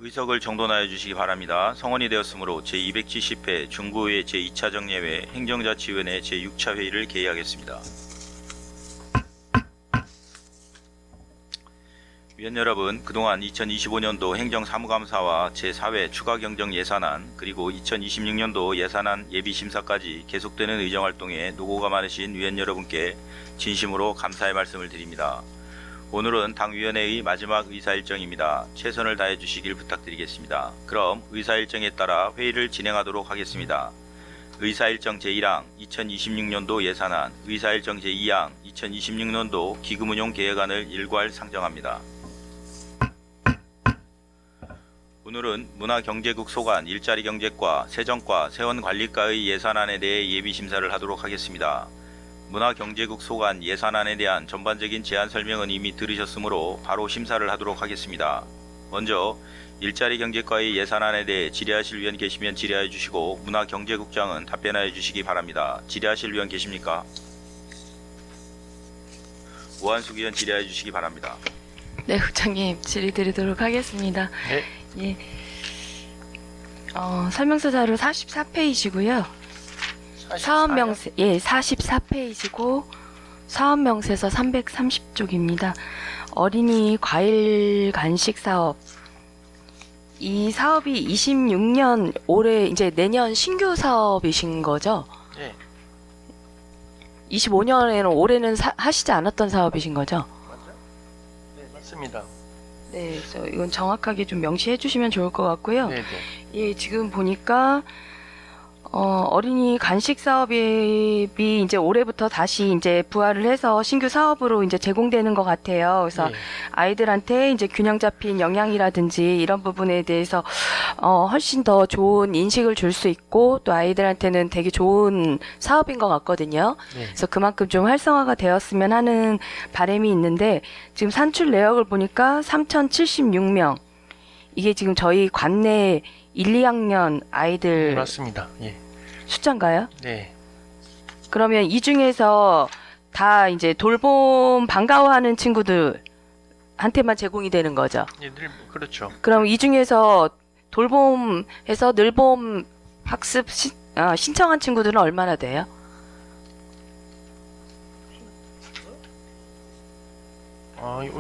의석을 정돈하여 주시기 바랍니다. 성원이 되었으므로 제270회 중구의회 제2차 정례회 행정자치위원회 제6차 회의를 개의하겠습니다. 위원 여러분, 그동안 2025년도 행정사무감사와 제4회 추가경정예산안 그리고 2026년도 예산안 예비심사까지 계속되는 의정활동에 노고가 많으신 위원 여러분께 진심으로 감사의 말씀을 드립니다. 오늘은 당위원회의 마지막 의사일정입니다. 최선을 다해 주시길 부탁드리겠습니다. 그럼 의사일정에 따라 회의를 진행하도록 하겠습니다. 의사일정 제1항 2026년도 예산안, 의사일정 제2항 2026년도 기금운용 계획안을 일괄 상정합니다. 오늘은 문화경제국 소관 일자리경제과, 세정과, 세원관리과의 예산안에 대해 예비심사를 하도록 하겠습니다. 문화경제국 소관 예산안에 대한 전반적인 제안 설명은 이미 들으셨으므로 바로 심사를 하도록 하겠습니다. 먼저 일자리경제과의 예산안에 대해 질의하실 위원 계시면 질의하여 주시고 문화경제국장은 답변하여 주시기 바랍니다. 질의하실 위원 계십니까? 오한숙 위원 질의하여 주시기 바랍니다. 네, 국장님 질의 드리도록 하겠습니다. 네. 예. 설명서 자료 44페이지고요. 사업명세, 예, 44페이지고 사업명세서 330쪽입니다. 어린이 과일 간식 사업. 이 사업이 26년 올해 이제 내년 신규 사업이신 거죠? 네. 25년에는 올해는 하시지 않았던 사업이신 거죠? 맞죠? 네, 맞습니다. 네, 그래서 이건 정확하게 좀 명시해 주시면 좋을 것 같고요. 네, 네. 예, 지금 보니까 어린이 간식 사업이 이제 올해부터 다시 이제 부활을 해서 신규 사업으로 이제 제공되는 것 같아요. 그래서 네. 아이들한테 이제 균형 잡힌 영양이라든지 이런 부분에 대해서 훨씬 더 좋은 인식을 줄 수 있고 또 아이들한테는 되게 좋은 사업인 것 같거든요. 네. 그래서 그만큼 좀 활성화가 되었으면 하는 바람이 있는데 지금 산출 내역을 보니까 3,076명. 이게 지금 저희 관내 1, 2학년 아이들 맞습니다. 예. 숫자인가요? 네. 그러면 이 중에서 다 이제 돌봄 반가워하는 친구들한테만 제공이 되는 거죠. 예, 늘 그렇죠. 그럼 이 중에서 돌봄에서 늘봄 학습 신청한 친구들은 얼마나 돼요?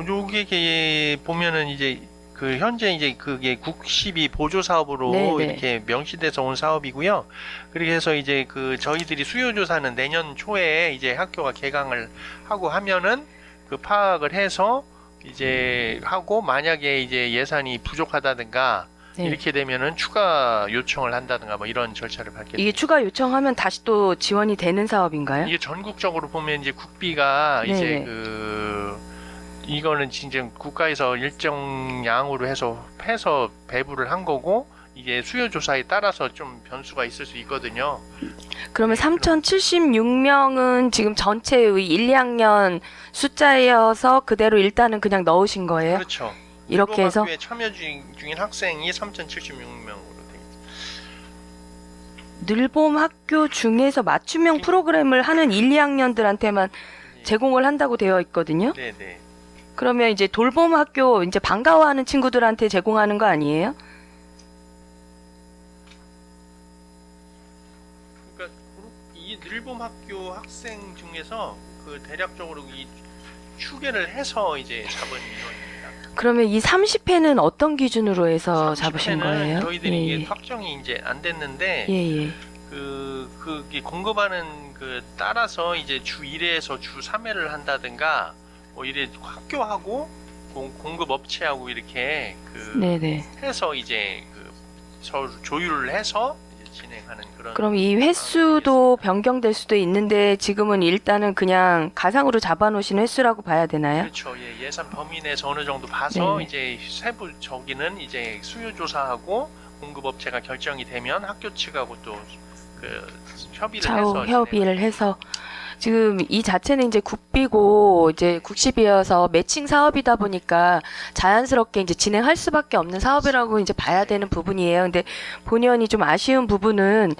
요게 보면은 이제 그 현재 이제 그게 국시비 보조 사업으로 네네. 이렇게 명시돼서 온 사업이고요. 그렇게 해서 이제 그 저희들이 수요 조사는 내년 초에 이제 학교가 개강을 하고 하면은 그 파악을 해서 이제 하고 만약에 이제 예산이 부족하다든가 네. 이렇게 되면은 추가 요청을 한다든가 뭐 이런 절차를 밟게 이게 추가 요청하면 다시 또 지원이 되는 사업인가요? 이게 전국적으로 보면 이제 국비가 네네. 이제 이거는 진짜 국가에서 일정 양으로 해서 배부를 한 거고 이게 수요 조사에 따라서 좀 변수가 있을 수 있거든요. 그러면 3,076명은 지금 전체의 1, 2학년 숫자여서 그대로 일단은 그냥 넣으신 거예요? 그렇죠. 이렇게 해서 학교에 참여 중인 학생이 3,076명으로 돼 있죠. 늘봄 학교 중에서 맞춤형 프로그램을 하는 1, 2학년들한테만 제공을 한다고 되어 있거든요. 네, 네. 그러면 이제 돌봄 학교 이제 반가워하는 친구들한테 제공하는 거 아니에요? 그러니까 이 늘봄 학교 학생 중에서 그 대략적으로 이 추계를 해서 이제 잡은 인원입니다. 그러면 이 30회는 어떤 기준으로 해서 30회는 잡으신 거예요? 저희들이 예, 이게 확정이 이제 안 됐는데 예, 예. 그게 공급하는 그 따라서 이제 주 1회에서 주 3회를 한다든가 뭐 이래 학교하고 공급 업체하고 이렇게 네네. 해서 이제 서로 조율을 해서 이제 진행하는 그런. 그럼 이 횟수도 변경될 수도 있는데 지금은 일단은 그냥 가상으로 잡아놓으신 횟수라고 봐야 되나요? 그렇죠. 예, 예산 범위 내에서 어느 정도 봐서 네네. 이제 세부 저기는 이제 수요 조사하고 공급 업체가 결정이 되면 학교 측하고 또 협의를 좌우 해서 협의를 해서 지금 이 자체는 이제 국비고 이제 국시비여서 매칭 사업이다 보니까 자연스럽게 이제 진행할 수밖에 없는 사업이라고 이제 봐야 되는 부분이에요. 근데 본의원이 좀 아쉬운 부분은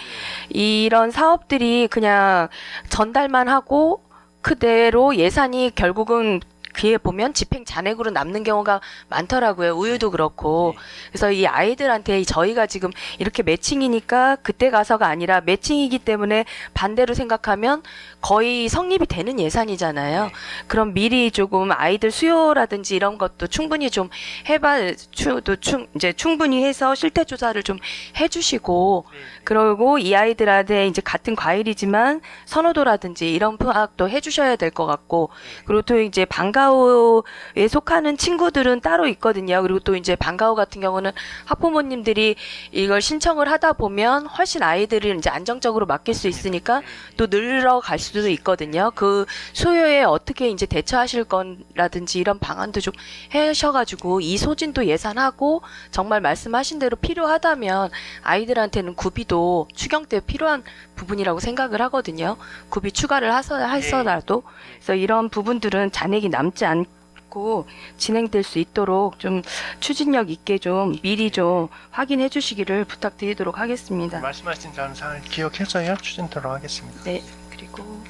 이런 사업들이 그냥 전달만 하고 그대로 예산이 결국은 귀에 보면 집행 잔액으로 남는 경우가 많더라고요. 우유도 그렇고. 그래서 이 아이들한테 저희가 지금 이렇게 매칭이니까 그때 가서가 아니라 매칭이기 때문에 반대로 생각하면 거의 성립이 되는 예산이잖아요. 그럼 미리 조금 아이들 수요라든지 이런 것도 충분히 좀 이제 충분히 해서 실태 조사를 좀 해주시고, 그리고 이 아이들한테 이제 같은 과일이지만 선호도라든지 이런 파악도 해주셔야 될 것 같고, 그리고 또 이제 방과후에 속하는 친구들은 따로 있거든요. 그리고 또 이제 방과후 같은 경우는 학부모님들이 이걸 신청을 하다 보면 훨씬 아이들을 이제 안정적으로 맡길 수 있으니까 또 늘어갈 수도 있거든요. 그 수요에 어떻게 이제 대처하실 건라든지 이런 방안도 좀 하셔가지고 이 소진도 예산하고 정말 말씀하신 대로 필요하다면 아이들한테는 구비도 추경 때 필요한 부분이라고 생각을 하거든요. 구비 추가를 하서라도. 그래서 이런 부분들은 잔액이 남지 않고 진행될 수 있도록 좀 추진력 있게 좀 미리 좀 확인해 주시기를 부탁드리도록 하겠습니다. 말씀하신 점을 잘 기억해서요 추진토록 하겠습니다. 네. 그리고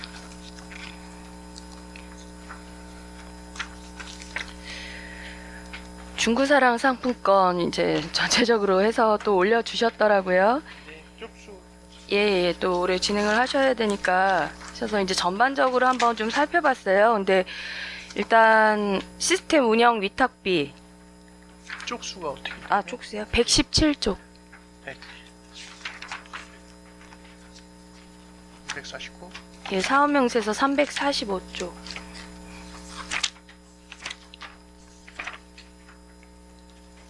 중구사랑 상품권 이제 전체적으로 해서 또 올려주셨더라고요. 예, 또 올해 진행을 하셔야 되니까 그래서 이제 전반적으로 한번 좀 살펴봤어요. 근데 일단 시스템 운영 위탁비 쪽수가 어떻게? 쪽수요? 117쪽. 249. 예, 사업명세서 345쪽.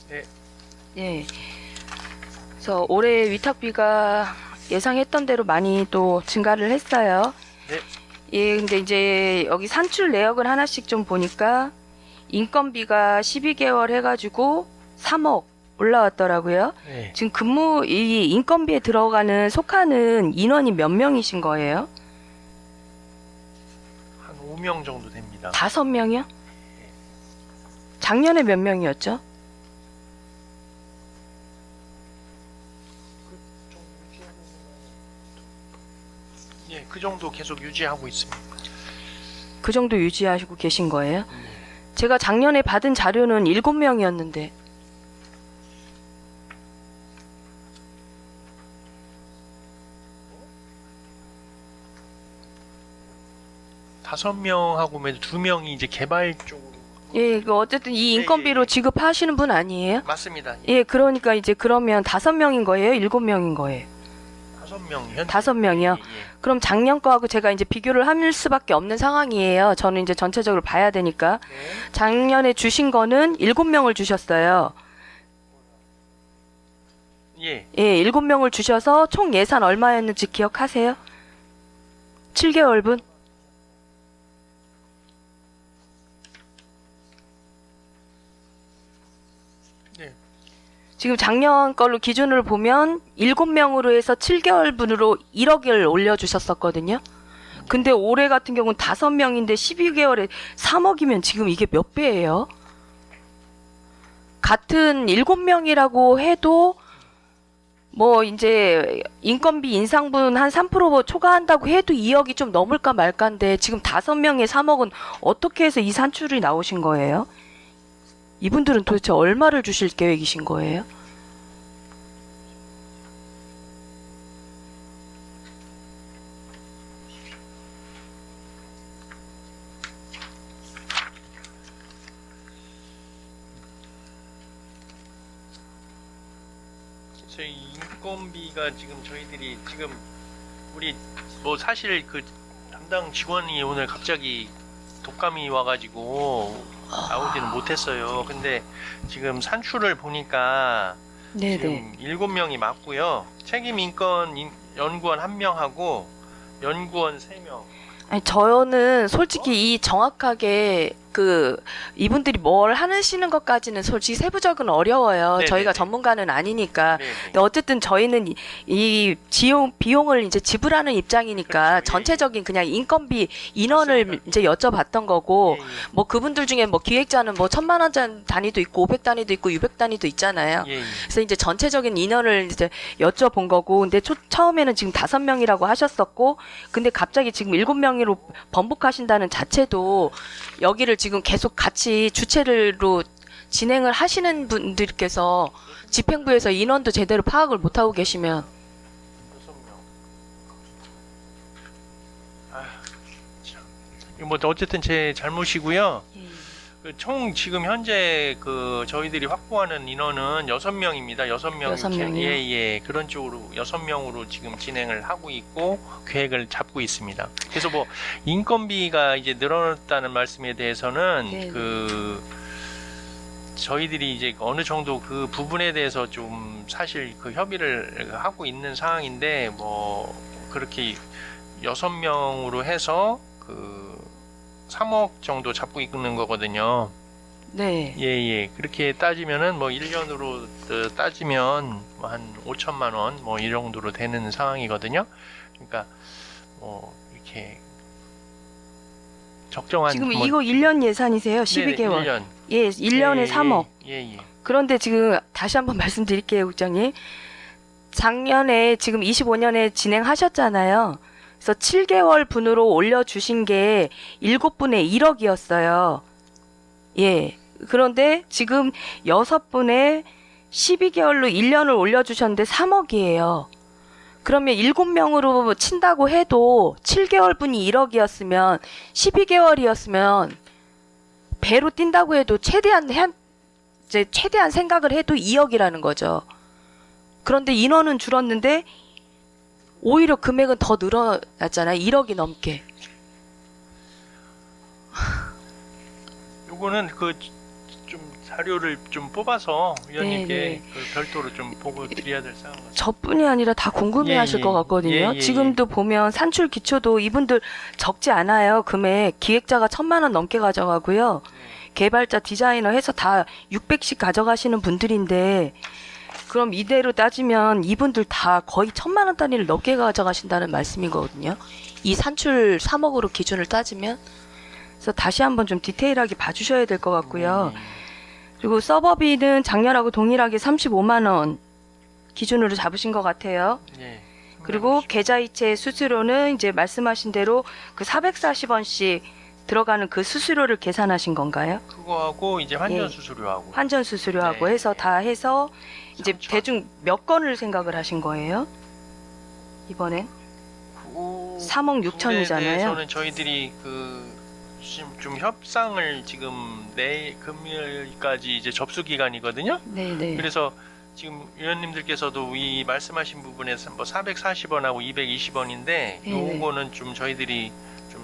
네. 예. 그래서 올해 위탁비가 예상했던 대로 많이 또 증가를 했어요. 네. 예, 근데 이제 여기 산출 내역을 하나씩 좀 보니까 인건비가 12개월 해가지고 3억 올라왔더라고요. 네. 지금 이 인건비에 들어가는 속하는 인원이 몇 명이신 거예요? 한 5명 정도 됩니다. 5명이요? 작년에 몇 명이었죠? 예, 그 정도 계속 유지하고 있습니다. 그 정도 유지하시고 계신 거예요? 제가 작년에 받은 자료는 7명이었는데. 다섯 명하고 2명이 이제 개발 쪽으로. 예, 어쨌든 이 인건비로 예. 지급하시는 분 아니에요? 맞습니다. 예, 그러니까 이제 그러면 5명인 거예요? 7명인 거예요? 5명 현. 5명이요? 그럼 작년 거하고 제가 이제 비교를 할 수밖에 없는 상황이에요. 저는 이제 전체적으로 봐야 되니까. 네. 작년에 주신 거는 7명을 주셨어요. 예. 예, 7명을 주셔서 총 예산 얼마였는지 기억하세요? 7개월분? 네. 지금 작년 걸로 기준으로 보면 7명으로 해서 7개월분으로 1억을 올려주셨었거든요. 근데 올해 같은 경우는 5명인데 12개월에 3억이면 지금 이게 몇 배예요? 같은 7명이라고 해도 뭐 이제 인건비 인상분 한 3% 초과한다고 해도 2억이 좀 넘을까 말까인데 지금 5명에 3억은 어떻게 해서 이 산출이 나오신 거예요? 이분들은 도대체 얼마를 주실 계획이신 거예요? 저희 인건비가 지금 저희들이 지금 우리 뭐 사실 그 담당 직원이 오늘 갑자기 독감이 와가지고 나오지는 못했어요. 근데 지금 산출을 보니까 네네. 지금 7명이 맞고요. 책임 인권 연구원 1명하고 연구원 3명. 아니, 저는 솔직히 이 정확하게 이분들이 뭘 하시는 것까지는 솔직히 세부적은 어려워요. 네네네. 저희가 전문가는 아니니까. 네, 네. 근데 어쨌든 저희는 이 비용을 이제 지불하는 입장이니까 그렇죠. 예, 전체적인 그냥 인건비 인원을 맞습니다. 이제 여쭤봤던 거고, 예, 예. 뭐 그분들 중에 뭐 기획자는 뭐 1,000만 원 단위도 있고 500 단위도 있고 600 단위도 있잖아요. 예, 예. 그래서 이제 전체적인 인원을 이제 여쭤본 거고, 근데 처음에는 지금 5명이라고 하셨었고, 근데 갑자기 지금 7명으로 번복하신다는 자체도 여기를 지금 계속 같이 주체로 진행을 하시는 분들께서 집행부에서 인원도 제대로 파악을 못하고 계시면 6명. 이거 뭐 어쨌든 제 잘못이고요. 총 지금 현재 저희들이 확보하는 인원은 6명입니다. 6명. 여섯 명이요? 예. 그런 쪽으로 6명으로 지금 진행을 하고 있고 계획을 잡고 있습니다. 그래서 뭐 인건비가 이제 늘어났다는 말씀에 대해서는 네. 저희들이 이제 어느 정도 그 부분에 대해서 좀 사실 협의를 하고 있는 상황인데 뭐 그렇게 6명으로 해서 3억 정도 잡고 있는 거거든요. 네. 예. 그렇게 따지면은 뭐 1년으로 따지면 뭐 한 5천만 원 뭐 이 정도로 되는 상황이거든요. 그러니까 뭐 이렇게 적정한 지금 뭐 이거 1년 예산이세요? 네네, 12개월. 1년. 예, 1년에 3억. 예. 그런데 지금 다시 한번 말씀드릴게요, 국장님. 작년에 지금 25년에 진행하셨잖아요. 그래서 7개월 분으로 올려주신 게 7분의 1억이었어요. 예. 그런데 지금 6분에 12개월로 1년을 올려주셨는데 3억이에요. 그러면 7명으로 친다고 해도 7개월 분이 1억이었으면 12개월이었으면 배로 뛴다고 해도 최대한 생각을 해도 2억이라는 거죠. 그런데 인원은 줄었는데 오히려 금액은 더 늘어났잖아요. 1억이 넘게. 요거는 좀 자료를 좀 뽑아서 위원님께 네. 별도로 좀 보고 드려야 될 상황 같아요. 저뿐이 아니라 다 궁금해하실 예. 것 같거든요. 예. 지금도 보면 산출 기초도 이분들 적지 않아요. 금액 기획자가 1,000만 원 넘게 가져가고요. 개발자 디자이너 해서 다 600씩 가져가시는 분들인데 그럼 이대로 따지면 이분들 다 거의 1,000만 원 단위를 넘게 가져가신다는 말씀이거든요. 이 산출 3억으로 기준을 따지면. 그래서 다시 한번 좀 디테일하게 봐주셔야 될 것 같고요. 그리고 서버비는 작년하고 동일하게 35만 원 기준으로 잡으신 것 같아요. 예. 그리고 계좌이체 수수료는 이제 말씀하신 대로 그 440원씩 들어가는 그 수수료를 계산하신 건가요? 그거하고 이제 환전 예. 수수료하고 환전 수수료하고 네. 해서 다 해서 이제 3천. 대충 몇 건을 생각을 하신 거예요? 이번엔 3억 6천이잖아요. 대해서는 저희들이 지금 좀 협상을 지금 내일 금요일까지 이제 접수 기간이거든요. 네네. 그래서 지금 위원님들께서도 이 말씀하신 부분에서 뭐 440원하고 220원인데 네네. 요거는 좀 저희들이 좀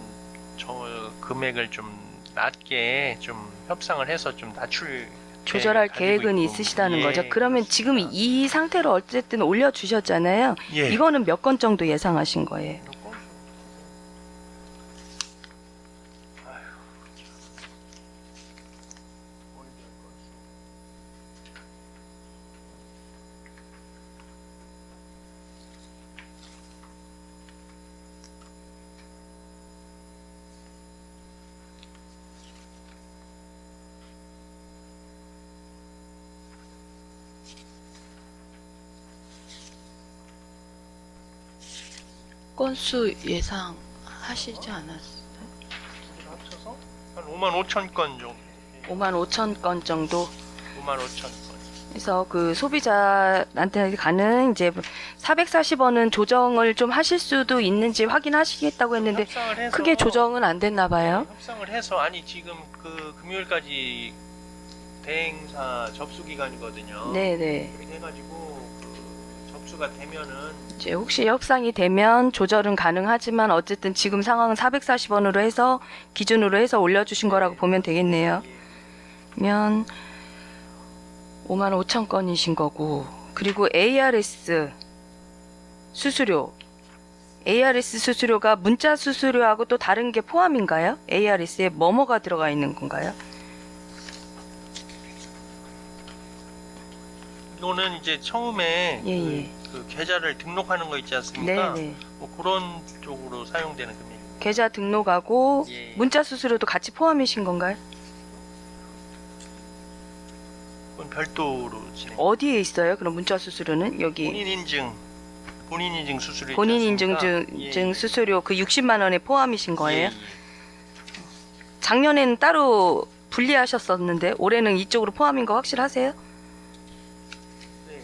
금액을 좀 낮게 좀 협상을 해서 좀 낮출 조절할 계획은 있고. 있으시다는 예, 거죠. 그러면 지금 그렇습니다. 이 상태로 어쨌든 올려주셨잖아요. 예. 이거는 몇 건 정도 예상하신 거예요? 건수 예상하시지 않았어요? 합쳐서 한 5만 5천 건 정도. 5만 5천 건 정도. 5만 5천 건. 그래서 그 소비자한테 가는 이제 440원은 조정을 좀 하실 수도 있는지 확인하시겠다고 했는데 협상을 해서 크게 조정은 안 됐나 봐요. 협상을 해서 아니 지금 금요일까지 대행사 접수 기간이거든요. 네네. 그렇게 해가지고 접수가 되면은 이제 혹시 협상이 되면 조절은 가능하지만 어쨌든 지금 상황은 440원으로 해서 기준으로 해서 올려주신 거라고 보면 되겠네요. 그러면 5만 5천 건이신 거고 그리고 ARS 수수료 ARS 수수료가 문자 수수료하고 또 다른 게 포함인가요? ARS에 뭐뭐가 들어가 있는 건가요? 이거는 이제 처음에 예. 그 계좌를 등록하는 거 있지 않습니까? 네네. 뭐 그런 쪽으로 사용되는 금액입니다. 계좌 등록하고 예. 문자 수수료도 같이 포함이신 건가요? 그건 별도로 진행. 어디에 있어요? 그럼 문자 수수료는 여기 본인 인증 수수료. 본인 있지 않습니까? 인증 수수료 그 60만 원에 포함이신 거예요? 예. 작년에는 따로 분리하셨었는데 올해는 이쪽으로 포함인 거 확실하세요? 네,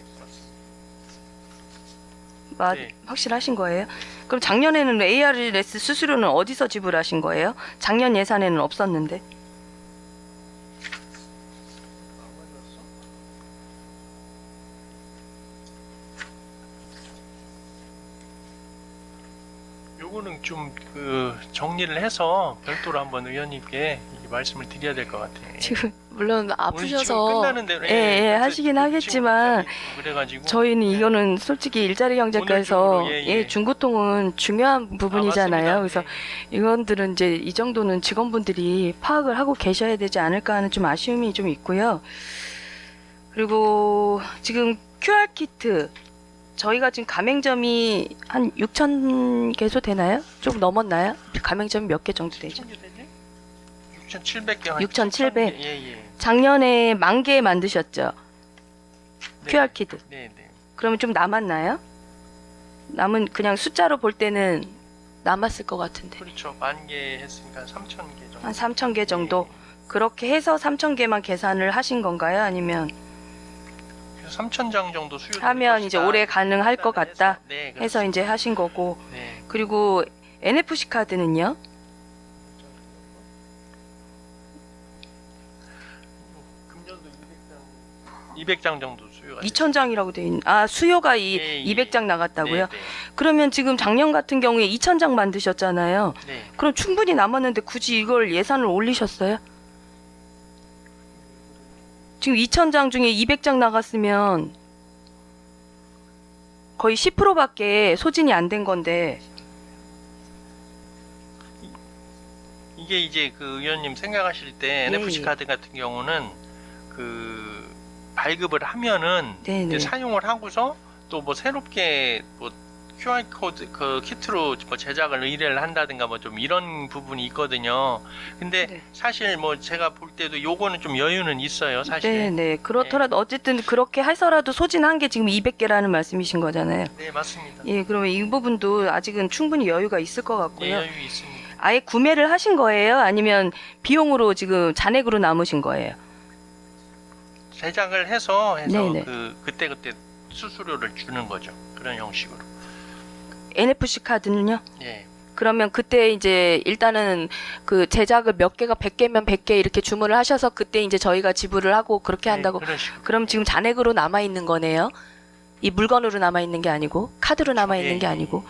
네. 확실하신 거예요? 그럼 작년에는 ARS 수수료는 어디서 지불하신 거예요? 작년 예산에는 없었는데. 요거는 좀 그 정리를 해서 별도로 한번 의원님께 말씀을 드려야 될 것 같아요. 지금 물론 오늘 지금 아프셔서 끝나는 대로 하시긴 하겠지만 그래가지고 저희는 이거는 솔직히 일자리 경제과에서 오늘 중으로, 중고통은 중요한 부분이잖아요. 맞습니다. 그래서 이건들은 이제 이 정도는 직원분들이 파악을 하고 계셔야 되지 않을까 하는 좀 아쉬움이 좀 있고요. 그리고 지금 QR 키트 저희가 지금 가맹점이 한 6,000개소 되나요? 좀 넘었나요? 가맹점이 몇 개 정도 되죠? 6,700개 6,700. 예. 작년에 10,000개 만드셨죠? 네. QR 키트. 네. 그러면 좀 남았나요? 남은 그냥 숫자로 볼 때는 남았을 것 같은데. 그렇죠. 10,000개 했으니까 3,000개 정도. 한 3,000개 정도. 그렇게 해서 3,000개만 계산을 하신 건가요? 아니면 3,000장 정도 수요 하면 이제 올해 가능할 것 같다 네, 해서 이제 하신 거고. 네. 그리고 NFC 카드는요? 금년도 200장 정도 수요가 2,000장이라고 돼 있는. 수요가 예. 200장 나갔다고요? 네. 그러면 지금 작년 같은 경우에 2,000장 만드셨잖아요. 네. 그럼 충분히 남았는데 굳이 이걸 예산을 올리셨어요? 지금 2,000장 중에 200장 나갔으면 거의 10%밖에 소진이 안 된 건데. 이게 이제 그 의원님 생각하실 때 NFC 카드 같은 경우는 그 발급을 하면은 네네. 이제 사용을 하고서 또 뭐 새롭게 뭐 QR 코드 그 키트로 뭐 제작을 의뢰를 한다든가 뭐 좀 이런 부분이 있거든요. 근데 네. 사실 뭐 제가 볼 때도 요거는 좀 여유는 있어요, 사실. 네네. 그렇더라도 어쨌든 그렇게 해서라도 소진한 게 지금 200개라는 말씀이신 거잖아요. 네, 맞습니다. 예, 그러면 이 부분도 아직은 충분히 여유가 있을 것 네, 같고요. 여유 있습니다. 아예 구매를 하신 거예요? 아니면 비용으로 지금 잔액으로 남으신 거예요? 제작을 해서 네네. 그때 수수료를 주는 거죠. 그런 형식으로. NFC 카드는요? 예. 그러면 그때 이제 일단은 그 제작을 몇 개가 100개면 100개 이렇게 주문을 하셔서 그때 이제 저희가 지불을 하고 그렇게 한다고. 네, 그런 식으로. 그럼 지금 잔액으로 남아 있는 거네요. 이 물건으로 남아 있는 게 아니고 카드로 남아 있는 예, 게 예. 아니고.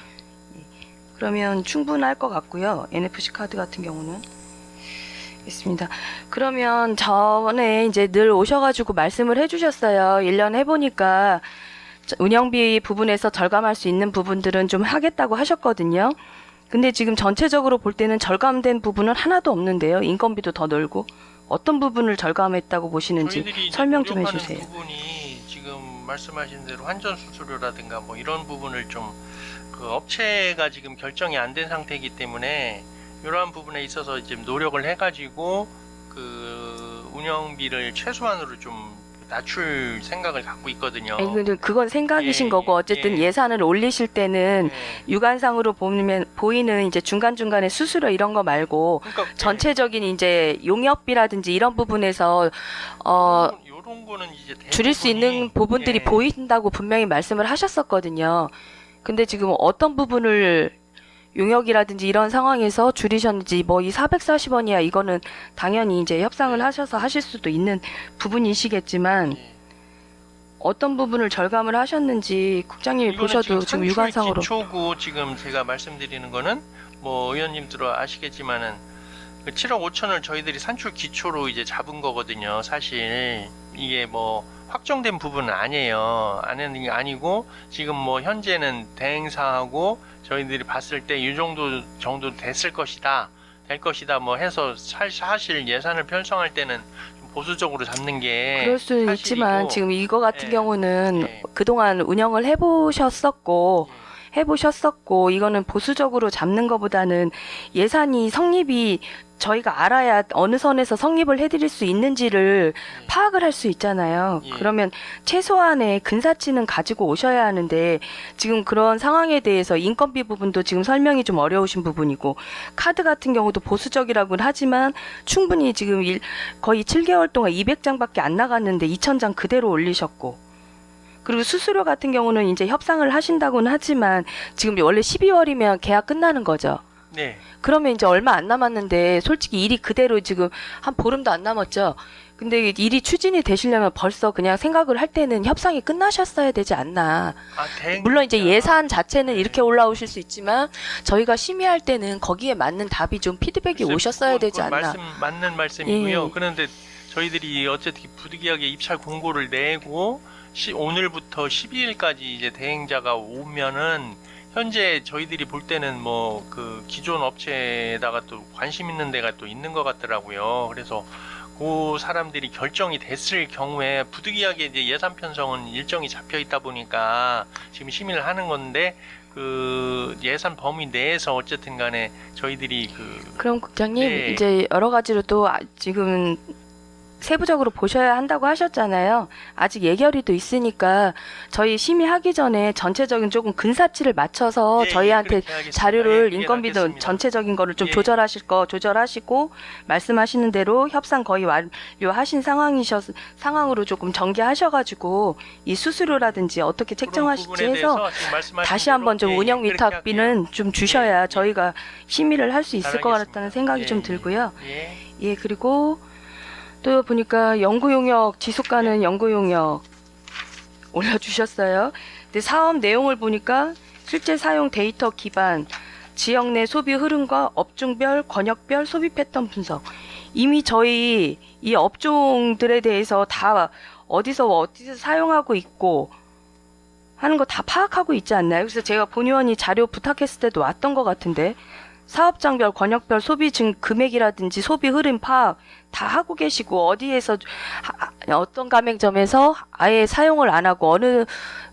그러면 충분할 것 같고요. NFC 카드 같은 경우는. 있습니다. 그러면 전에 이제 늘 오셔가지고 말씀을 해주셨어요. 1년 해보니까 운영비 부분에서 절감할 수 있는 부분들은 좀 하겠다고 하셨거든요. 근데 지금 전체적으로 볼 때는 절감된 부분은 하나도 없는데요. 인건비도 더 늘고. 어떤 부분을 절감했다고 보시는지 저희들이 설명 좀 노력하는 해주세요. 부분이 지금 말씀하신 대로 환전 수수료라든가 뭐 이런 부분을 좀 그 업체가 지금 결정이 안 된 상태이기 때문에 이러한 부분에 있어서 지금 노력을 해가지고 그 운영비를 최소한으로 좀 낮출 생각을 갖고 있거든요. 아니, 근데 그건 생각이신 예, 거고 어쨌든 예. 예산을 올리실 때는 네. 육안상으로 보이는 이제 중간중간에 수수료 이런 거 말고 그러니까 전체적인 이제 용역비라든지 이런 부분에서 요런 거는 이제 줄일 수 대부분이- 있는 부분들이 예. 보인다고 분명히 말씀을 하셨었거든요. 근데 지금 어떤 부분을 용역이라든지 이런 상황에서 줄이셨는지 뭐 이 440원이야 이거는 당연히 이제 협상을 하셔서 하실 수도 있는 부분이시겠지만 예. 어떤 부분을 절감을 하셨는지 국장님이 이거는 보셔도 지금 육안상으로 기초고 지금 제가 말씀드리는 거는 뭐 의원님들은 아시겠지만은 그 7억 5천을 저희들이 산출 기초로 이제 잡은 거거든요. 사실 이게 뭐 확정된 부분은 아니에요. 아니고 지금 뭐 현재는 대행사하고 저희들이 봤을 때 이 정도 됐을 것이다. 될 것이다 뭐 해서 사실 예산을 편성할 때는 좀 보수적으로 잡는 게 그럴 수는 사실이고, 있지만 지금 이거 같은 예, 경우는 예. 그동안 운영을 해보셨었고 이거는 보수적으로 잡는 것보다는 예산이 성립이 저희가 알아야 어느 선에서 성립을 해드릴 수 있는지를 파악을 할 수 있잖아요. 예. 그러면 최소한의 근사치는 가지고 오셔야 하는데 지금 그런 상황에 대해서 인건비 부분도 지금 설명이 좀 어려우신 부분이고 카드 같은 경우도 보수적이라고는 하지만 충분히 지금 거의 7개월 동안 200장밖에 안 나갔는데 2,000장 그대로 올리셨고 그리고 수수료 같은 경우는 이제 협상을 하신다고는 하지만 지금 원래 12월이면 계약 끝나는 거죠. 네. 그러면 이제 얼마 안 남았는데 솔직히 일이 그대로 지금 한 보름도 안 남았죠. 근데 일이 추진이 되시려면 벌써 그냥 생각을 할 때는 협상이 끝나셨어야 되지 않나. 물론 이제 예산 자체는 이렇게 올라오실 수 있지만 저희가 심의할 때는 거기에 맞는 답이 좀 피드백이 오셨어야 되지 않나. 맞는 말씀이고요. 예. 그런데 저희들이 어쨌든 부득이하게 입찰 공고를 내고 오늘부터 12일까지 이제 대행자가 오면은 현재 저희들이 볼 때는 뭐 그 기존 업체에다가 또 관심 있는 데가 또 있는 것 같더라고요. 그래서 그 사람들이 결정이 됐을 경우에 부득이하게 이제 예산 편성은 일정이 잡혀 있다 보니까 지금 심의를 하는 건데 그 예산 범위 내에서 어쨌든 간에 저희들이 그럼 국장님 네. 이제 여러 가지로 또 지금 세부적으로 보셔야 한다고 하셨잖아요. 아직 예결위도 있으니까 저희 심의하기 전에 전체적인 조금 근사치를 맞춰서 예, 저희한테 그렇게 하겠습니다. 자료를 예, 인건비도 하겠습니다. 전체적인 거를 좀 예. 조절하실 거 조절하시고 말씀하시는 대로 협상 거의 완료하신 상황으로 조금 전개하셔가지고 이 수수료라든지 어떻게 책정하실지 해서 다시 한번 좀 운영 위탁비는 좀 주셔야 예. 저희가 심의를 할 수 있을 것 잘하겠습니다. 같다는 생각이 예, 좀 예. 들고요. 예. 예, 그리고 또 보니까 연구용역, 지속가능 연구용역 올려주셨어요. 근데 사업 내용을 보니까 실제 사용 데이터 기반, 지역 내 소비 흐름과 업종별, 권역별 소비 패턴 분석. 이미 저희 이 업종들에 대해서 다 어디서 사용하고 있고 하는 거 다 파악하고 있지 않나요? 그래서 제가 본의원이 자료 부탁했을 때도 왔던 것 같은데 사업장별, 권역별 소비 금액이라든지 소비 흐름 파악 다 하고 계시고 어디에서 어떤 가맹점에서 아예 사용을 안 하고 어느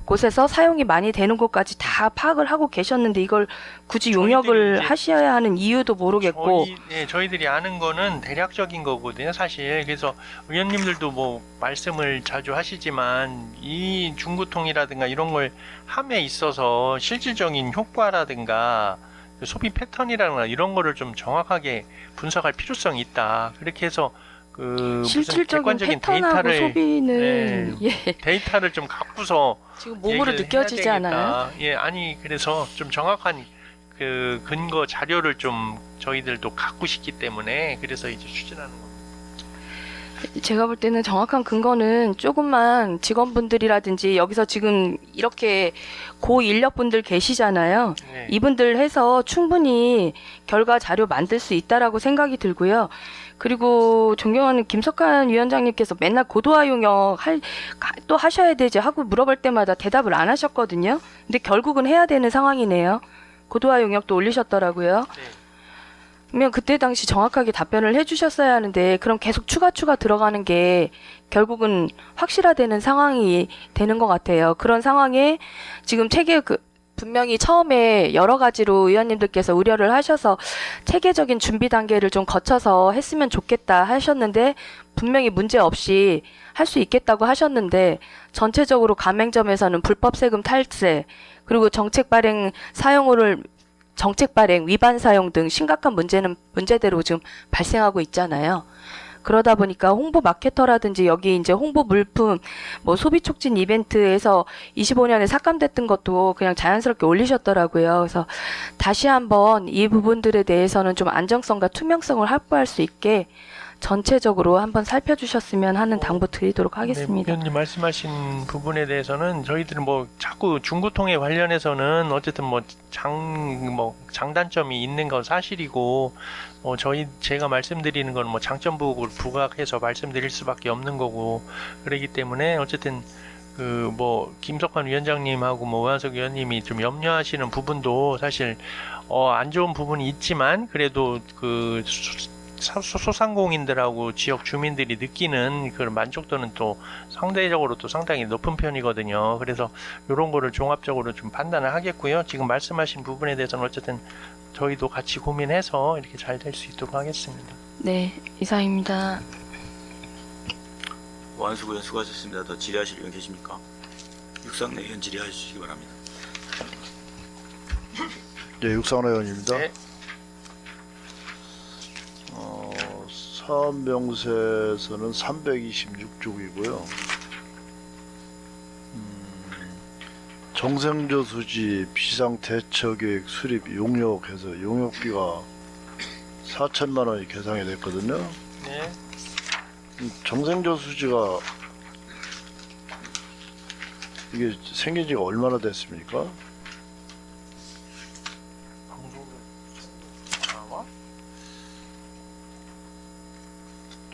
곳에서 사용이 많이 되는 곳까지 다 파악을 하고 계셨는데 이걸 굳이 용역을 하셔야 하는 이유도 모르겠고 저희들이 아는 거는 대략적인 거거든요, 사실. 그래서 의원님들도 뭐 말씀을 자주 하시지만 이 중구통이라든가 이런 걸 함에 있어서 실질적인 효과라든가 소비 패턴이라든가 이런 거를 좀 정확하게 분석할 필요성이 있다. 그렇게 해서 실질적인 패턴하고 소비는 데이터를 좀 갖고서 지금 몸으로 느껴지지 않아요? 예, 아니 그래서 좀 정확한 그 근거 자료를 좀 저희들도 갖고 싶기 때문에 그래서 이제 추진하는 겁니다. 제가 볼 때는 정확한 근거는 조금만 직원분들이라든지 여기서 지금 이렇게 고 인력분들 계시잖아요. 네. 이분들 해서 충분히 결과 자료 만들 수 있다라고 생각이 들고요. 그리고 존경하는 김석환 위원장님께서 맨날 고도화 용역 또 하셔야 되지 하고 물어볼 때마다 대답을 안 하셨거든요. 근데 결국은 해야 되는 상황이네요. 고도화 용역도 올리셨더라고요. 네. 그러면 그때 당시 정확하게 답변을 해주셨어야 하는데 그럼 계속 추가 들어가는 게 결국은 확실화되는 상황이 되는 것 같아요. 그런 상황에 지금 체계 분명히 처음에 여러 가지로 의원님들께서 우려를 하셔서 체계적인 준비 단계를 좀 거쳐서 했으면 좋겠다 하셨는데 분명히 문제 없이 할 수 있겠다고 하셨는데 전체적으로 가맹점에서는 불법 세금 탈세 그리고 정책 발행 위반 사용 등 심각한 문제대로 지금 발생하고 있잖아요. 그러다 보니까 홍보 마케터라든지 여기 이제 홍보 물품, 뭐 소비 촉진 이벤트에서 25년에 삭감됐던 것도 그냥 자연스럽게 올리셨더라고요. 그래서 다시 한번 이 부분들에 대해서는 좀 안정성과 투명성을 확보할 수 있게 전체적으로 한번 살펴주셨으면 하는 당부 드리도록 하겠습니다. 네, 의원님 말씀하신 부분에 대해서는 저희들은 뭐 자꾸 중구통에 관련해서는 어쨌든 장단점이 있는 건 사실이고 제가 말씀드리는 건 뭐 장점 부분을 부각해서 말씀드릴 수밖에 없는 거고 그러기 때문에 어쨌든 김석환 위원장님하고 오한석 위원님이 좀 염려하시는 부분도 사실 안 좋은 부분이 있지만 그래도 소상공인들하고 지역 주민들이 느끼는 그런 만족도는 또 상대적으로 또 상당히 높은 편이거든요. 그래서 이런 거를 종합적으로 좀 판단을 하겠고요. 지금 말씀하신 부분에 대해서는 어쨌든 저희도 같이 고민해서 이렇게 잘 될 수 있도록 하겠습니다. 네, 이상입니다. 완수구현 수고하셨습니다. 더 질의하실 분 계십니까? 육상내 의원 질의해 주시기 바랍니다. 네, 육상내 의원입니다. 네. 사업명세서는 326쪽이고요. 정생조수지 비상대처계획 수립 용역해서 용역비가 4천만 원이 계상이 됐거든요. 네. 정생조수지가 이게 생긴 지가 얼마나 됐습니까?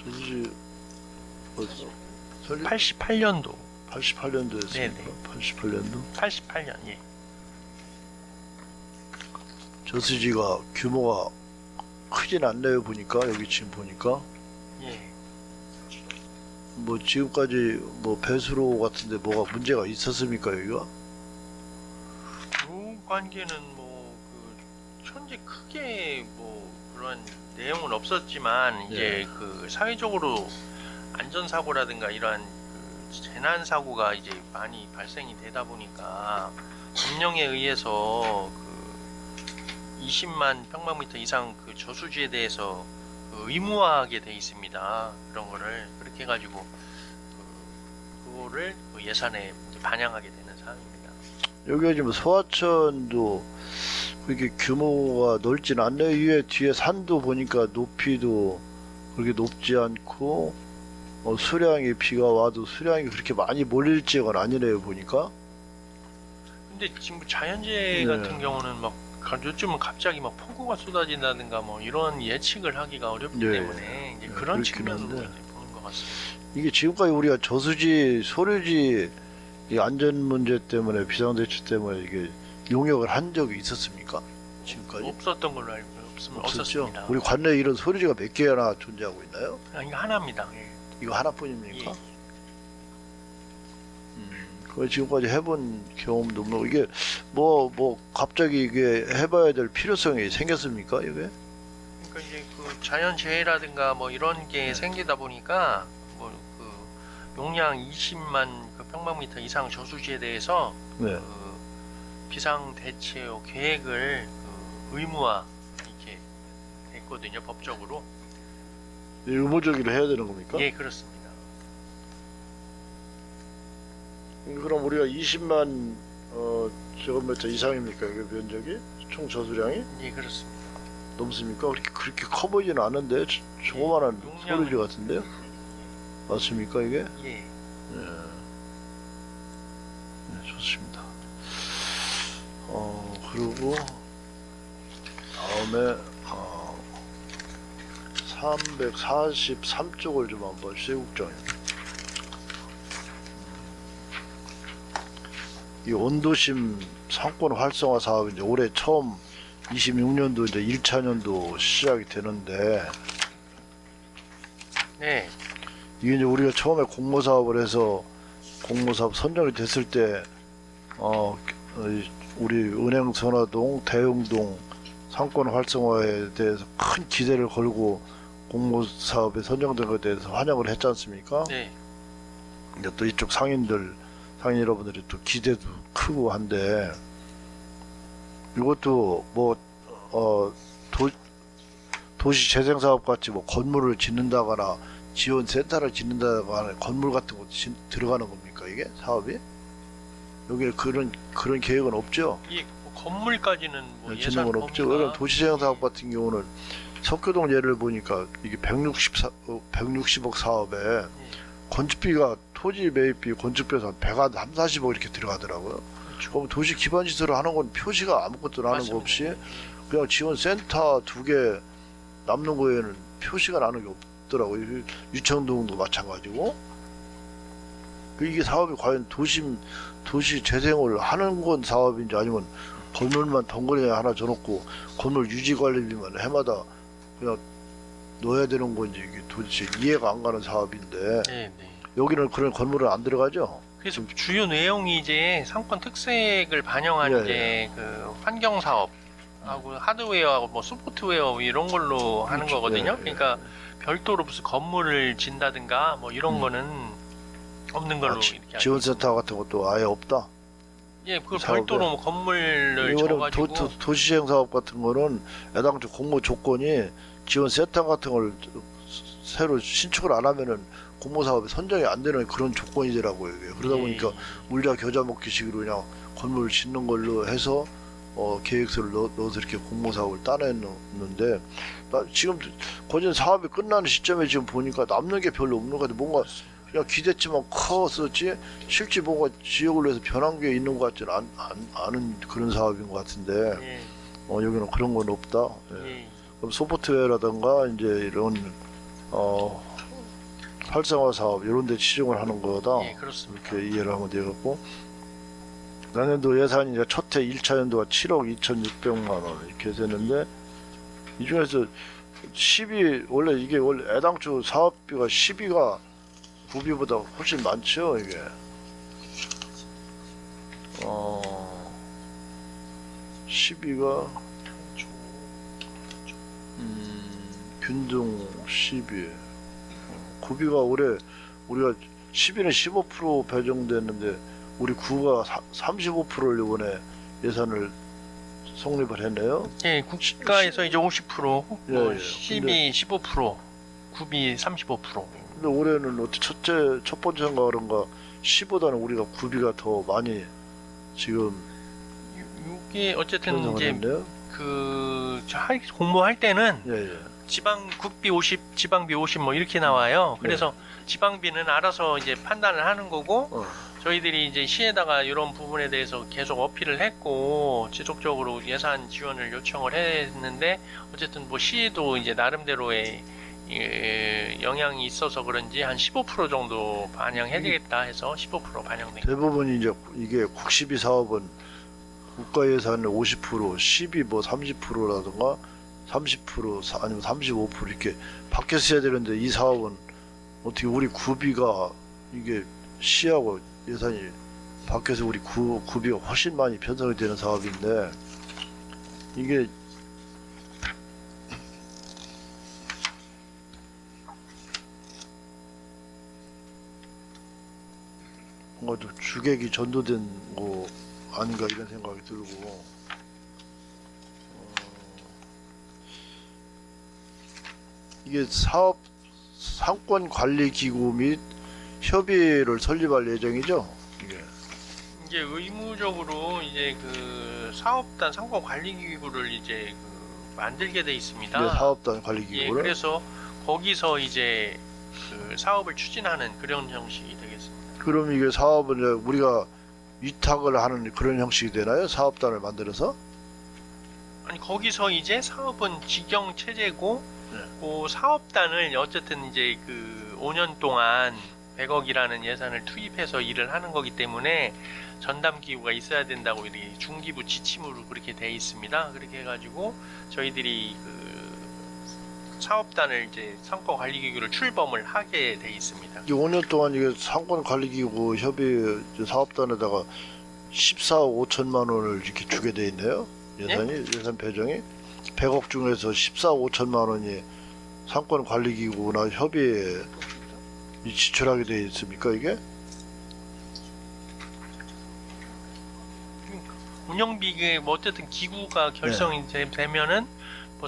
조수지 어디서? 88년도. 88년도 했습니까? 네네. 88년도? 88년. 예. 저수지가 규모가 크진 않네요. 보니까 여기 지금 보니까 예. 뭐 지금까지 뭐 배수로 같은데 뭐가 문제가 있었습니까 여기가? 그 관계는 뭐 그 현재 크게 뭐 그런 내용은 없었지만 이제 그 사회적으로 안전사고라든가 이러한 그 재난 사고가 이제 많이 발생이 되다 보니까 법령에 의해서 그 20만 평방미터 이상 그 저수지에 대해서 그 의무화하게 돼 있습니다. 그런 거를 그렇게 해가지고 그거를 그 예산에 이제 반영하게 되는 사항입니다. 여기가 지금 소하천도 그렇게 규모가 넓진 않네요. 위에 뒤에 산도 보니까 높이도 그렇게 높지 않고 수량이 비가 와도 수량이 그렇게 많이 몰릴 지역은 아니네요. 보니까. 근데 지금 자연재해 네. 같은 경우는 막 요즘은 갑자기 막 폭우가 쏟아진다든가 뭐 이런 예측을 하기가 어렵기 네. 때문에 이제 그런 그렇긴 측면으로 한데. 이제 보는 것 같습니다. 이게 지금까지 우리가 저수지, 소류지 이 안전 문제 때문에 비상대책 때문에 이게 용역을 한 적이 있었습니까? 지금까지? 없었던 걸로 알고 없었죠? 없었습니다. 우리 관내에 이런 소류지가 몇 개나 존재하고 있나요? 아, 이거 하나입니다. 예. 이거 하나뿐입니까? 예. 그 지금까지 해본 경험도 없고 이게 뭐 갑자기 이게 해봐야 될 필요성이 생겼습니까 이게? 그러니까 이제 그 자연재해라든가 뭐 이런 게 네. 생기다 보니까 뭐 그 용량 20만 그 평방미터 이상 저수지에 대해서 네. 그 비상 대체 계획을 그 의무화 이렇게 됐거든요 법적으로. 의무적으로 해야 되는 겁니까? 예 그렇습니다. 그럼 우리가 20만 제곱미터 이상입니까 이게 면적이? 총 저수량이? 예 그렇습니다. 넘습니까? 그렇게 커 보이지는 않은데 조그만한 용량은- 소류지 같은데요? 맞습니까 이게? 예. 네, 좋습니다. 그리고 다음에 343쪽을 좀 한번 세국장입니다. 이 온도심 상권 활성화 사업이 이제 올해 처음 26년도 이제 1차년도 시작이 되는데 네. 이게 이제 우리가 처음에 공모 사업을 해서 공모 사업 선정이 됐을 때 우리 은행 선화동, 대흥동 상권 활성화에 대해서 큰 기대를 걸고 공모 사업에 선정된 것에 대해서 환영을 했지 않습니까? 네. 근데 또 이쪽 상인 여러분들이 또 기대도 크고 한데 이것도 뭐 도시 재생 사업 같이 뭐 건물을 짓는다거나 지원 센터를 짓는다거나 건물 같은 거 들어가는 겁니까 이게 사업이? 여기 그런 계획은 없죠? 이 건물까지는 뭐 짓는 예산 건 없죠. 범위가 왜냐면 도시재생 사업 같은 경우는 석교동 예를 보니까 이게 160억 사업에 건축비가 토지 매입비, 건축비에서 한 130, 40억 이렇게 들어가더라고요. 그렇죠. 그럼 도시 기반 시설을 하는 건 표시가 아무것도 나는 거 맞습니다. 없이 그냥 지원 센터 2개 남는 거에는 표시가 나는 게 없더라고요. 유청동도 마찬가지고. 이게 사업이 과연 도시 재생을 하는 건 사업인지 아니면 건물만 덩그러니 하나 줘놓고 건물 유지 관리비만 해마다 그냥 넣어야 되는 건지 이게 도대체 이해가 안 가는 사업인데 네, 네. 여기는 그런 건물은 안 들어가죠? 그래서 주요 내용이 이제 상권 특색을 반영한 예, 이제 그 환경 사업 하고 하드웨어하고 뭐 소프트웨어 이런 걸로 하는 그렇죠. 거거든요. 예, 예. 그러니까 별도로 무슨 건물을 진다든가 뭐 이런 거는 없는 걸로 이렇게 지원센터 같은 것도 아예 없다. 예, 그걸 사업에. 별도로 뭐 건물을 이거는 줘가지고 도시재생 사업 같은 거는 애당초 공모 조건이 지원센터 같은 걸 새로 신축을 안 하면은 공모 사업에 선정이 안 되는 그런 조건이더라고요. 이게. 그러다 예, 보니까 울자 겨자 먹기식으로 그냥 건물을 짓는 걸로 해서 계획서를 넣어서 이렇게 공모 사업을 따냈는데 지금 거진 사업이 끝나는 시점에 지금 보니까 남는 게 별로 없는 것 같아. 뭔가 그냥 기대치만 컸었지 실제 뭔가 지역을 위해서 변한 게 있는 것 같지는 않은 그런 사업인 것 같은데 예, 여기는 그런 건 없다. 예. 예, 그럼 소프트웨어라든가 이제 이런 활성화 사업 이런 데 치중을 하는 거다. 예, 그렇습니다. 이렇게 이해를 하면 되겠고 내년도 예산이 이제 첫해 1차 연도가 7억 2,600만 원 이렇게 되는데 이 중에서 10이 원래 애당초 사업비가 10위가 구비보다 훨씬 많죠 이게. 어 10위가 균등 10위 구비가 올해 우리가 10위는 15% 배정됐는데 우리 구가 35%를 이번에 예산을 성립을 했네요. 예, 국가에서 이제 50%, 예, 뭐 예. 10이 15%, 구비 35%. 근데 올해는 어떻게 첫 번째인가 그런가 10보다는 우리가 구비가 더 많이 지금 이게 어쨌든 편성을 이제 했네요. 공모할 때는 예, 예. 지방 국비 50, 지방비 50 뭐 이렇게 나와요. 그래서 지방비는 알아서 이제 판단을 하는 거고 저희들이 이제 시에다가 이런 부분에 대해서 계속 어필을 했고 지속적으로 예산 지원을 요청을 했는데 어쨌든 뭐 시도 이제 나름대로의 영향이 있어서 그런지 한 15% 정도 반영해야 되겠다 해서 15% 반영된 거예요. 대부분 이제 이게 국시비 사업은 국가 예산의 50%, 10이 뭐 30%라든가 30% 아니면 35% 이렇게 밖에서 해야 되는데 이 사업은 어떻게 우리 구비가 이게 시하고 예산이 밖에서 우리 구비가 훨씬 많이 편성이 되는 사업인데 이게 뭔가 좀 주객이 전도된 거 아닌가 이런 생각이 들고 이게 사업 상권 관리 기구 및 협의회를 설립할 예정이죠. 이게 이제 의무적으로 이제 그 사업단 상권 관리 기구를 이제 그 만들게 돼 있습니다. 이게 사업단 관리 예, 기구를 그래서 거기서 이제 그 사업을 추진하는 그런 형식이 되겠습니다. 그럼 이게 사업을 이제 우리가 위탁을 하는 그런 형식이 되나요? 사업단을 만들어서? 아니 거기서 이제 사업은 직영 체제고 네. 그 사업단을 어쨌든 이제 그 5년 동안 100억이라는 예산을 투입해서 일을 하는 거기 때문에 전담 기구가 있어야 된다고 이렇게 중기부 지침으로 그렇게 돼 있습니다. 그렇게 해가지고 저희들이 그 사업단을 이제 상권 관리 기구를 출범을 하게 돼 있습니다. 이게 5년 동안 이게 상권 관리 기구 협의 사업단에다가 14억 5천만 원을 이렇게 주게 돼 있네요. 예산 배정이 100억 중에서 14억 5천만 원이 상권 관리 기구나 협의에 지출하게 돼 있습니까 이게? 운영비가 뭐 어쨌든 기구가 결성이 되면은 뭐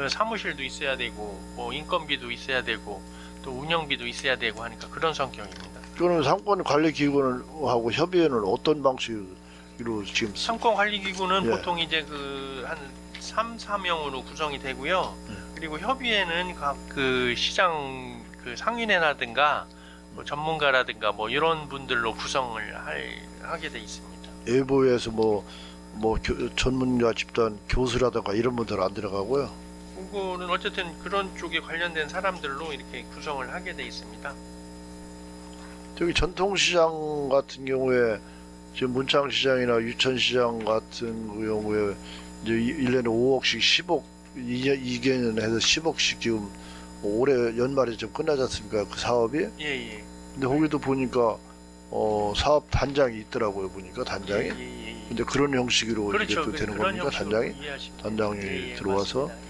사무실도 있어야 되고 뭐 인건비도 있어야 되고 또 운영비도 있어야 되고 하니까 그런 성격입니다. 그러면 상권 관리 기구는 하고 협의회는 어떤 방식으로 지금 상권 관리 기구는 예. 보통 이제 그 한 3, 4명으로 구성이 되고요. 그리고 협의회는 각 그 시장 그 상인회라든가 뭐 전문가라든가 뭐 이런 분들로 구성을 하게 돼 있습니다. 예보에서 전문가 집단 교수라든가 이런 분들 안 들어가고요. 그거는 어쨌든 그런 쪽에 관련된 사람들로 이렇게 구성을 하게 돼 있습니다. 저기 전통시장 같은 경우에 지금 문창시장이나 유천시장 같은 경우에 이제 1년에 5억씩 10억 2개년 해서 10억씩 지금 올해 연말에 좀 끝나지 않습니까? 그 사업이. 예예. 근데 거기도 보니까 사업 단장이 있더라고요. 보니까 단장이. 예. 근데 그런 형식으로 이게 그렇죠. 또 되는 그런 겁니까? 형식으로 단장이? 이해하시면 단장이 돼요. 들어와서? 맞습니다.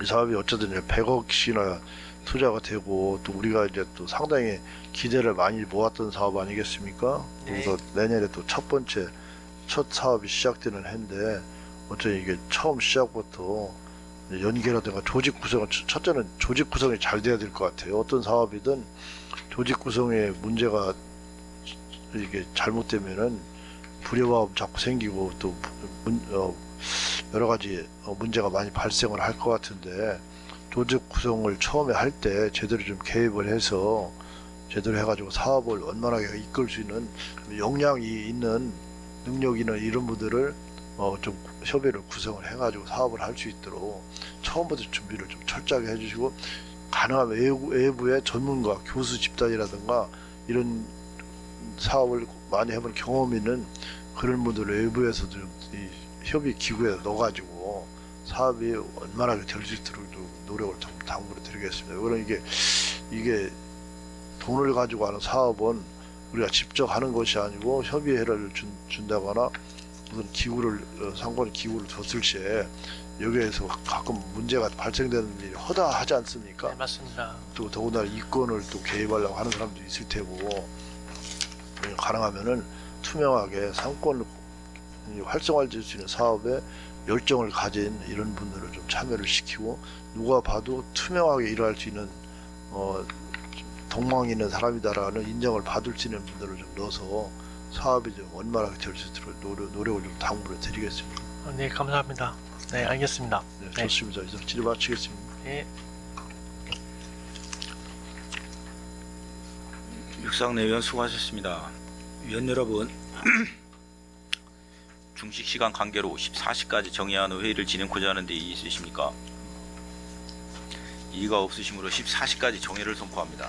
이 사업이 어쨌든 이제 100억씩이나 투자가 되고 또 우리가 이제 또 상당히 기대를 많이 모았던 사업 아니겠습니까? 네. 그래서 내년에 또 첫 사업이 시작되는 해인데 어쨌든 이게 처음 시작부터 연계라든가 조직 구성은 첫째는 조직 구성이 잘 돼야 될 것 같아요. 어떤 사업이든 조직 구성에 문제가 이게 잘못되면은 불협화음 자꾸 생기고 또 여러 가지 문제가 많이 발생을 할 것 같은데 조직 구성을 처음에 할 때 제대로 좀 개입을 해서 제대로 해가지고 사업을 원만하게 이끌 수 있는 역량이 있는 능력 있는 이런 분들을 좀 협의를 구성을 해가지고 사업을 할 수 있도록 처음부터 준비를 좀 철저하게 해주시고 가능하면 외부의 전문가, 교수 집단이라든가 이런 사업을 많이 해본 경험 있는 그런 분들을 외부에서도 좀 이 협의 기구에 넣어가지고 사업이 원만하게 될 수 있도록 노력을 좀 당부를 드리겠습니다. 그럼 이게 돈을 가지고 하는 사업은 우리가 직접 하는 것이 아니고 협의회를 준다거나 무슨 기구를 상권 기구를 줬을 시에 여기에서 가끔 문제가 발생되는 일이 허다하지 않습니까? 네, 맞습니다. 또 더군다나 이권을 또 개입하려고 하는 사람도 있을 테고 가능하면은 투명하게 상권을 활성화할 수 있는 사업에 열정을 가진 이런 분들을 좀 참여를 시키고 누가 봐도 투명하게 일할 수 있는 덕망이 있는 사람이다라는 인정을 받을 수 있는 분들을 좀 넣어서 사업이 좀 원만하게 될 수 있도록 노력을 좀 당부를 드리겠습니다. 네, 감사합니다. 네, 알겠습니다. 네, 네. 좋습니다. 이제 질의 마치겠습니다. 네. 육상내 의원 수고하셨습니다. 위원 여러분, 중식 시간 관계로 14시까지 정해한 회의를 진행코자 하는 데 이의 있으십니까? 이의가 없으시므로 14시까지 정회를 선포합니다.